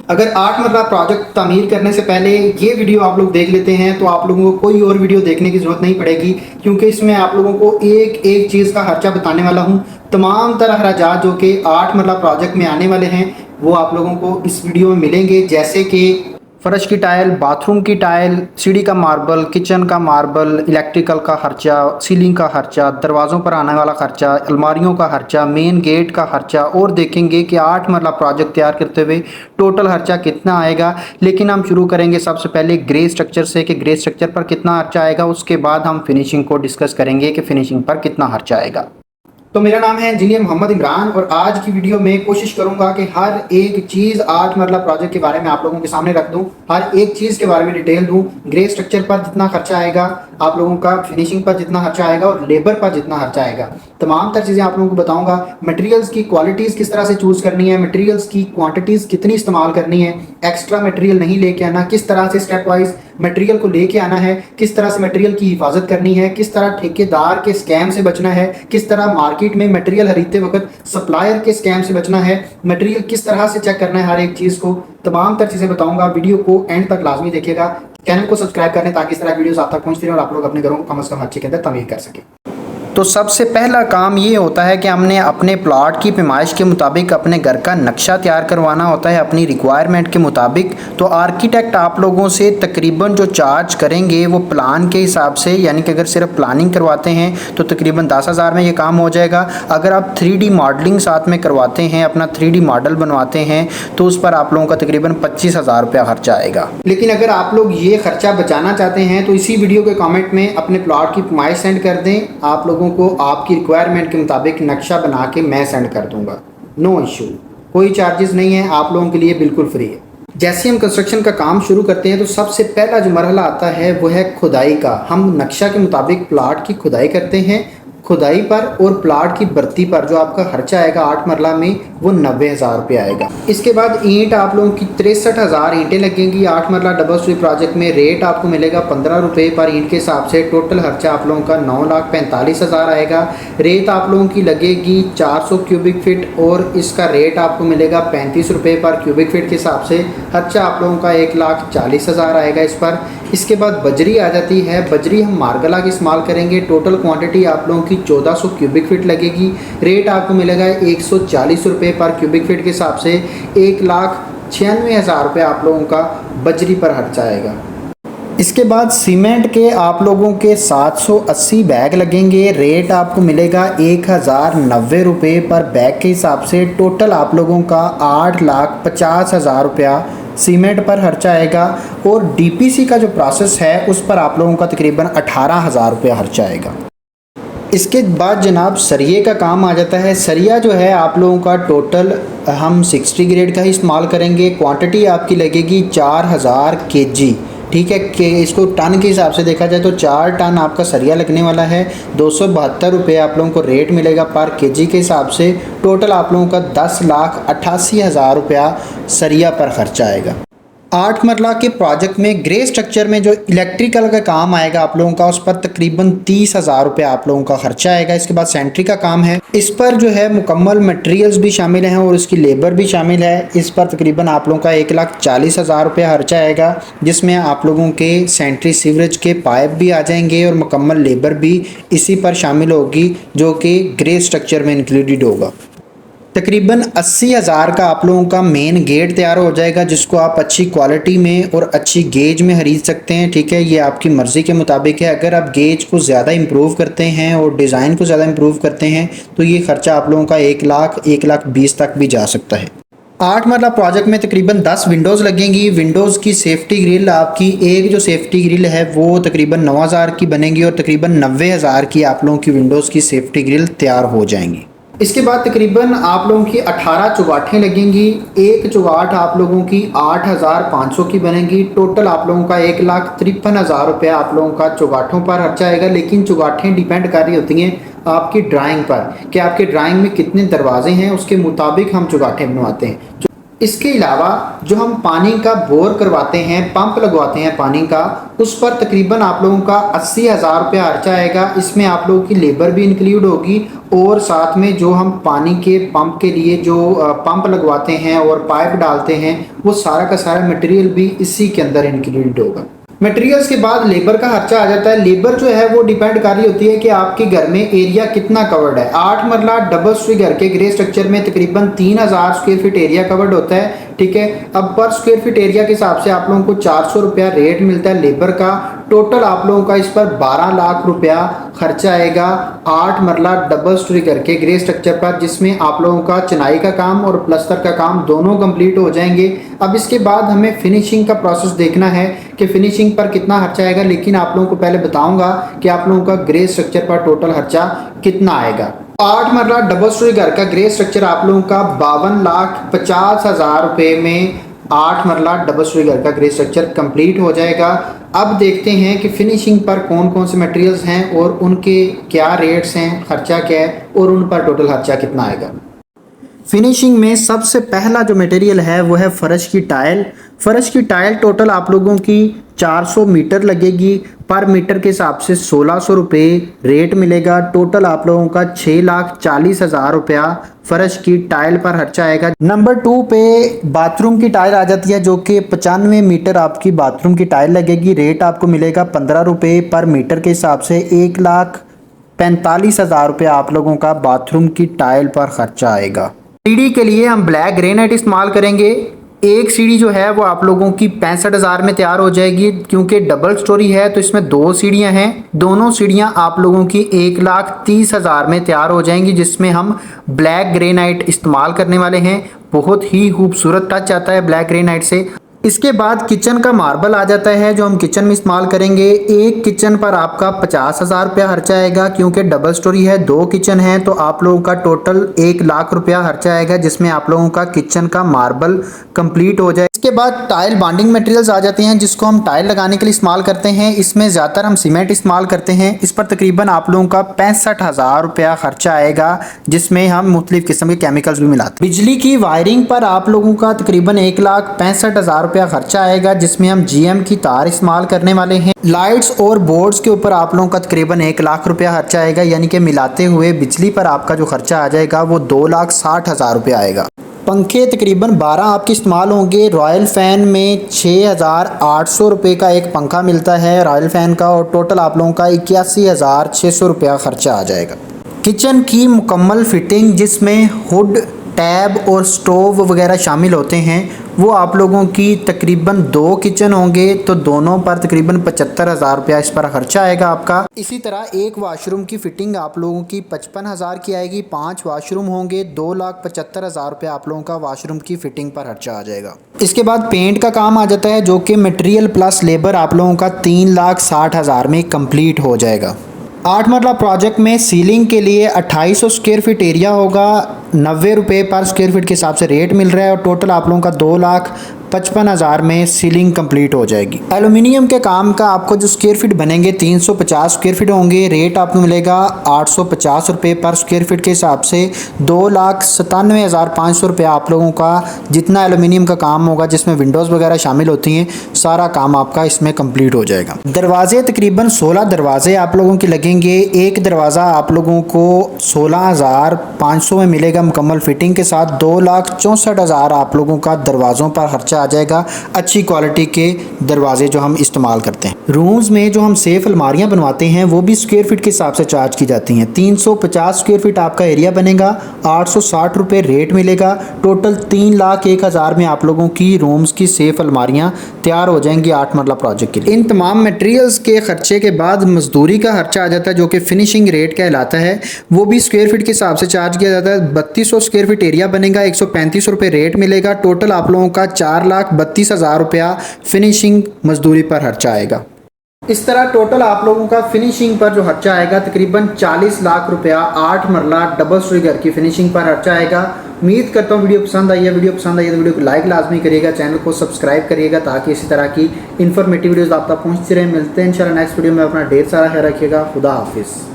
अगर 8 मरला प्रोजेक्ट तामीर करने से पहले ये वीडियो आप लोग देख लेते हैं तो आप लोगों को कोई और वीडियो देखने की ज़रूरत नहीं पड़ेगी, क्योंकि इसमें आप लोगों को एक एक चीज़ का खर्चा बताने वाला हूँ। तमाम तरह खर्चात जो कि 8 मरला प्रोजेक्ट में आने वाले हैं वो आप लोगों को इस वीडियो में मिलेंगे, जैसे कि फ़र्श की टाइल, बाथरूम की टाइल, सीढ़ी का मार्बल, किचन का मार्बल, इलेक्ट्रिकल का खर्चा, सीलिंग का खर्चा, दरवाज़ों पर आने वाला खर्चा, अलमारियों का खर्चा, मेन गेट का खर्चा, और देखेंगे कि 8 मरला प्रोजेक्ट तैयार करते हुए टोटल खर्चा कितना आएगा। लेकिन हम शुरू करेंगे सबसे पहले ग्रे स्ट्रक्चर से कि ग्रे स्ट्रक्चर पर कितना खर्चा आएगा, उसके बाद हम फिनिशिंग को डिस्कस करेंगे कि फिनिशिंग पर कितना खर्चा आएगा। तो मेरा नाम है इंजीनियर मोहम्मद इमरान और आज की वीडियो में कोशिश करूंगा कि हर एक चीज़ 8 मरला प्रोजेक्ट के बारे में आप लोगों के सामने रख दूं, हर एक चीज़ के बारे में डिटेल दूं। ग्रे स्ट्रक्चर पर जितना खर्चा आएगा आप लोगों का, फिनिशिंग पर जितना खर्चा आएगा और लेबर पर जितना खर्चा आएगा, तमाम तर चीज़ें आप लोगों को बताऊंगा। मटेरियल्स की क्वालिटीज़ किस तरह से चूज़ करनी है, मटेरियल्स की क्वांटिटीज़ कितनी इस्तेमाल करनी है, एक्स्ट्रा मटेरियल नहीं लेके आना, किस तरह से स्टेप वाइज मटेरियल को लेके आना है, किस तरह से मटेरियल की हिफाजत करनी है, किस तरह ठेकेदार के स्कैम से बचना है, किस तरह मार्केट में मटेरियल खरीदते वक्त सप्लायर के स्कैम से बचना है, मटेरियल किस तरह से चेक करना है, हर एक चीज़ को तमाम तर चीज़ें बताऊंगा। वीडियो को एंड तक लाजमी देखिएगा, चैनल को सब्सक्राइब करें ताकि इस तरह वीडियोस आप तक पहुंचती रहें और आप लोग अपने घरों को कम से कम अच्छे के अंदर तमीर कर सकें। तो सबसे पहला काम ये होता है कि हमने अपने प्लॉट की पैमाइश के मुताबिक अपने घर का नक्शा तैयार करवाना होता है अपनी रिक्वायरमेंट के मुताबिक। तो आर्किटेक्ट आप लोगों से तकरीबन जो चार्ज करेंगे वो प्लान के हिसाब से, यानी कि अगर सिर्फ प्लानिंग करवाते हैं तो तकरीबन 10,000 में ये काम हो जाएगा। अगर आप 3D मॉडलिंग साथ में करवाते हैं, अपना 3D मॉडल बनवाते हैं, तो उस पर आप लोगों का तकरीबन 25,000 रुपया खर्चा आएगा। लेकिन अगर आप लोग ये खर्चा बचाना चाहते हैं तो इसी वीडियो के कॉमेंट में अपने प्लॉट की पैमाइश सेंड कर दें, आप लोगों को आपकी रिक्वायरमेंट के मुताबिक नक्शा बना के मैं सेंड कर दूंगा। नो इशू, कोई चार्जेस नहीं है, आप लोगों के लिए बिल्कुल फ्री है। जैसे हम कंस्ट्रक्शन का काम शुरू करते हैं तो सबसे पहला जो मरहला आता है वो है खुदाई का। हम नक्शा के मुताबिक प्लाट की खुदाई करते हैं। खुदाई पर और प्लाट की भर्ती पर जो आपका खर्चा आएगा 8 मरला में वो 90,000 रुपये आएगा। इसके बाद ईंट आप लोगों की 63,000 ईंटें लगेंगी 8 मरला डबल स्टोरी प्रोजेक्ट में। रेट आपको मिलेगा 15 रुपये पर ईंट के हिसाब से। टोटल खर्चा आप लोगों का 9,45,000 आएगा। रेत आप लोगों की लगेगी 400 क्यूबिक फीट और इसका रेट आपको मिलेगा 35 रुपये पर क्यूबिक फीट के हिसाब से। खर्चा आप लोगों का 1,40,000 आएगा इस पर। इसके बाद बजरी आ जाती है। बजरी हम मार्गला की इस्तेमाल करेंगे। टोटल क्वांटिटी आप लोगों की 1400 क्यूबिक फीट लगेगी। रेट आपको मिलेगा 140 रुपये पर क्यूबिक फीट के हिसाब से। 1,96,000 रुपये आप लोगों का बजरी पर खर्चा आएगा। इसके बाद सीमेंट के आप लोगों के 780 बैग लगेंगे। रेट आपको मिलेगा 1,090 रुपये पर बैग के हिसाब से। टोटल आप लोगों का 8,50,000 रुपया सीमेंट पर खर्चा आएगा। और डीपीसी का जो प्रोसेस है उस पर आप लोगों का तकरीबन 18,000 रुपया खर्चा आएगा। इसके बाद जनाब सरिये का काम आ जाता है। सरिया जो है आप लोगों का टोटल हम 60 ग्रेड का ही इस्तेमाल करेंगे। क्वांटिटी आपकी लगेगी 4,000 kg, ठीक है। कि इसको टन के हिसाब से देखा जाए तो 4 टन आपका सरिया लगने वाला है। 272 रुपये आप लोगों को रेट मिलेगा पर केजी के हिसाब से। टोटल आप लोगों का 10,88,000 रुपया सरिया पर खर्चा आएगा। 8 मरला के प्रोजेक्ट में ग्रे स्ट्रक्चर में जो इलेक्ट्रिकल का काम आएगा आप लोगों का, उस पर तकरीबन 30,000 रुपये आप लोगों का खर्चा आएगा। इसके बाद सेंट्री का काम है। इस पर जो है मुकम्मल मटेरियल्स भी शामिल हैं और इसकी लेबर भी शामिल है। इस पर तकरीबन आप लोगों का 1,40,000 रुपये खर्चा आएगा, जिसमें आप लोगों के सेंट्री सीवरेज के पाइप भी आ जाएंगे और मुकम्मल लेबर भी इसी पर शामिल होगी, जो कि ग्रे स्ट्रक्चर में इंक्लूडेड होगा। तकरीबन 80,000 का आप लोगों का मेन गेट तैयार हो जाएगा, जिसको आप अच्छी क्वालिटी में और अच्छी गेज में खरीद सकते हैं, ठीक है। ये आपकी मर्ज़ी के मुताबिक है। अगर आप गेज को ज़्यादा इम्प्रूव करते हैं और डिज़ाइन को ज़्यादा इम्प्रूव करते हैं तो ये ख़र्चा आप लोगों का 1,20,000 तक भी जा सकता है। 8 मरला प्रोजेक्ट में तकरीबन 10 विंडोज़ लगेंगी। विंडोज़ की सेफ्टी ग्रिल आपकी, एक जो सेफ्टी ग्रिल है वो तकरीबन 9,000 की बनेगी और तकरीबन 90,000 की आप लोगों की विंडोज़ की सेफ्टी ग्रिल तैयार हो जाएंगी। इसके बाद तकरीबन आप लोगों की 18 चौगाठें लगेंगी। एक चौगाठ आप लोगों की 8,500 की बनेगी। टोटल आप लोगों का 1,53,000 रुपया आप लोगों का चौगाठों पर खर्चा आएगा। लेकिन चौगाठें डिपेंड कर रही होती हैं आपकी ड्राइंग पर कि आपके ड्राइंग में कितने दरवाजे हैं, उसके मुताबिक हम चौगाठें बनवाते हैं। इसके अलावा जो हम पानी का बोर करवाते हैं, पंप लगवाते हैं पानी का, उस पर तकरीबन आप लोगों का 80,000 रुपया खर्चा आएगा। इसमें आप लोगों की लेबर भी इंक्लूड होगी और साथ में जो हम पानी के पंप के लिए जो पंप लगवाते हैं और पाइप डालते हैं, वो सारा का सारा मटेरियल भी इसी के अंदर इंक्लूड होगा। मटेरियल्स के बाद लेबर का खर्चा आ जाता है। लेबर जो है वो डिपेंड कर रही होती है कि आपके घर में एरिया कितना कवर्ड है। 8 मरला डबल स्टोरी घर के ग्रे स्ट्रक्चर में तकरीबन 3000 स्क्वायर फीट एरिया कवर्ड होता है, ठीक है। अब पर स्क्वायर फीट एरिया के हिसाब से आप लोगों को 400 रुपया रेट मिलता है लेबर का। टोटल आप लोगों का इस पर 12 लाख रुपया खर्चा आएगा 8 मरला डबल स्टोरी करके ग्रे स्ट्रक्चर पर, जिसमें आप लोगों का चिनाई का काम और प्लस्तर का काम दोनों कंप्लीट हो जाएंगे। अब इसके बाद हमें फिनिशिंग का प्रोसेस देखना है कि फिनिशिंग पर कितना खर्चा आएगा, लेकिन आप लोगों को पहले बताऊंगा कि आप लोगों का ग्रे स्ट्रक्चर पर टोटल खर्चा कितना आएगा। 8 मरला डबल स्टोरी घर का ग्रे स्ट्रक्चर आप लोगों का 52,50,000 रुपये में 8 मरला डबल स्टोरी घर का ग्रे स्ट्रक्चर कंप्लीट हो जाएगा। अब देखते हैं कि फिनिशिंग पर कौन कौन से मटेरियल्स हैं और उनके क्या रेट्स हैं, खर्चा क्या है और उन पर टोटल खर्चा कितना आएगा। फिनिशिंग में सबसे पहला जो मटेरियल है वो है फ़र्श की टाइल। फ़र्श की टाइल टोटल आप लोगों की 400 मीटर लगेगी। पर मीटर के हिसाब से 1600 रुपये रेट मिलेगा। टोटल आप लोगों का 6,40,000 रुपया फ़र्श की टाइल पर खर्चा आएगा। नंबर 2 पे बाथरूम की टाइल आ जाती है, जो कि 95 मीटर आपकी बाथरूम की टाइल लगेगी। रेट आपको मिलेगा 15 रुपये पर मीटर के हिसाब से। 1,45,000 रुपया आप लोगों का बाथरूम की टाइल पर खर्चा आएगा। सीढ़ी के लिए हम ब्लैक ग्रेनाइट इस्तेमाल करेंगे। एक सीढ़ी जो है वो आप लोगों की 65,000 में तैयार हो जाएगी। क्योंकि डबल स्टोरी है तो इसमें 2 सीढ़ियां हैं। दोनों सीढ़ियां आप लोगों की 1,30,000 में तैयार हो जाएंगी, जिसमें हम ब्लैक ग्रेनाइट इस्तेमाल करने वाले हैं। बहुत ही खूबसूरत टच आता है ब्लैक ग्रेनाइट से। इसके बाद किचन का मार्बल आ जाता है, जो हम किचन में इस्तेमाल करेंगे। एक किचन पर आपका 50,000 रुपया खर्चा आएगा। क्योंकि डबल स्टोरी है, 2 किचन हैं, तो आप लोगों का टोटल 1 लाख रुपया खर्चा आएगा, जिसमें आप लोगों का किचन का मार्बल कंप्लीट हो जाए। इसके बाद टाइल बॉन्डिंग मटेरियल्स आ जाते हैं, जिसको हम टाइल लगाने के लिए इस्तेमाल करते हैं। इसमें ज़्यादातर हम सीमेंट इस्तेमाल करते हैं। इस पर तकरीबन आप लोगों का 65,000 रुपया खर्चा आएगा, जिसमें हम मुख्तलिफ किस्म के केमिकल्स भी मिलाते हैं। बिजली की वायरिंग पर आप लोगों का तकरीबन 1,65,000 रुपया खर्चा आएगा, जिसमें हम GM की तार इस्तेमाल करने वाले हैं। लाइट्स और बोर्ड्स के ऊपर आप लोगों का तकरीबन 1 लाख रुपया खर्चा आएगा, यानी कि मिलाते हुए बिजली पर आपका जो खर्चा आ जाएगा वो 2,60,000 रुपया आएगा। पंखे तकरीबन 12 आपके इस्तेमाल होंगे। रॉयल फ़ैन में 6,800 रुपये का एक पंखा मिलता है रॉयल फ़ैन का, और टोटल आप लोगों का 81,600 रुपया खर्चा आ जाएगा। किचन की मुकम्मल फिटिंग, जिसमें हुड, टैब और स्टोव वगैरह शामिल होते हैं, वो आप लोगों की तकरीबन 2 किचन होंगे, तो दोनों पर तकरीबन 75,000 रुपया इस पर खर्चा आएगा आपका। इसी तरह एक वाशरूम की फ़िटिंग आप लोगों की 55,000 की आएगी। 5 वाशरूम होंगे, 2,75,000 रुपया आप लोगों का वाशरूम की फ़िटिंग पर खर्चा आ जाएगा। इसके बाद पेंट का काम आ जाता है, जो कि मटेरियल प्लस लेबर आप लोगों का 3,60,000 में कंप्लीट हो जाएगा। 8 मरला प्रोजेक्ट में सीलिंग के लिए 2800 स्क्वायर फीट एरिया होगा। 90 रुपये पर स्क्वायर फीट के हिसाब से रेट मिल रहा है, और टोटल आप लोगों का 2,55,000 में सीलिंग कंप्लीट हो जाएगी। एल्युमिनियम के काम का आपको जो स्क्वायर फीट बनेंगे 350 स्क्वायर फीट होंगे। रेट आपको मिलेगा 850 रुपये पर स्क्वायर फीट के हिसाब से। 2,97,500 रुपया आप लोगों का जितना एल्युमिनियम का काम होगा, जिसमें विंडोज़ वगैरह शामिल होती हैं, सारा काम आपका इसमें कंप्लीट हो जाएगा। दरवाजे तकरीबन 16 दरवाजे आप लोगों के लगेंगे। एक दरवाज़ा आप लोगों को 16,500 में मिलेगा मुकम्मल फिटिंग के साथ। 2,64,000 आप लोगों का दरवाज़ों पर खर्चा आ जाएगा। अच्छी क्वालिटी के दरवाजे जो हम इस्तेमाल करते हैं। रूम्स में जो हम सेफ अलमारियां बनवाते हैं, वो भी स्क्वायर फीट के हिसाब से चार्ज की जाती हैं। 350 स्क्वायर फीट आपका एरिया बनेगा। 860 रुपये रेट मिलेगा। टोटल 3,01,000 में आप लोगों की रूम्स की सेफ अलमारियां तैयार हो जाएंगी 8 मरला प्रोजेक्ट के लिए। इन तमाम मटेरियल्स के खर्चे के बाद मजदूरी का खर्चा आ जाता है, जो कि फिनिशिंग रेट कहलाता है। वो भी स्क्वायर फीट के हिसाब से चार्ज किया जाता है। 3200 स्क्वायर फीट एरिया बनेगा। 135 रुपये रेट मिलेगा। टोटल आप लोगों का 4,32,000 रुपया फिनिशिंग मजदूरी पर खर्चा आएगा। इस तरह टोटल आप लोगों का फिनिशिंग पर जो खर्चा आएगा तकरीबन 40 लाख रुपया 8 मरला डबल स्टोरी घर की फिनिशिंग पर खर्चा आएगा। उम्मीद करता हूँ वीडियो पसंद आई है। वीडियो पसंद आई है तो वीडियो को लाइक लाजमी करिएगा, चैनल को सब्सक्राइब करिएगा, ताकि इसी तरह की इन्फॉर्मेटिव वीडियोज़ आप तक पहुँचती रहे। मिलते हैं इंशाल्लाह नेक्स्ट वीडियो में। अपना ढेर सारा ख्याल रखिएगा। खुदा हाफिज़।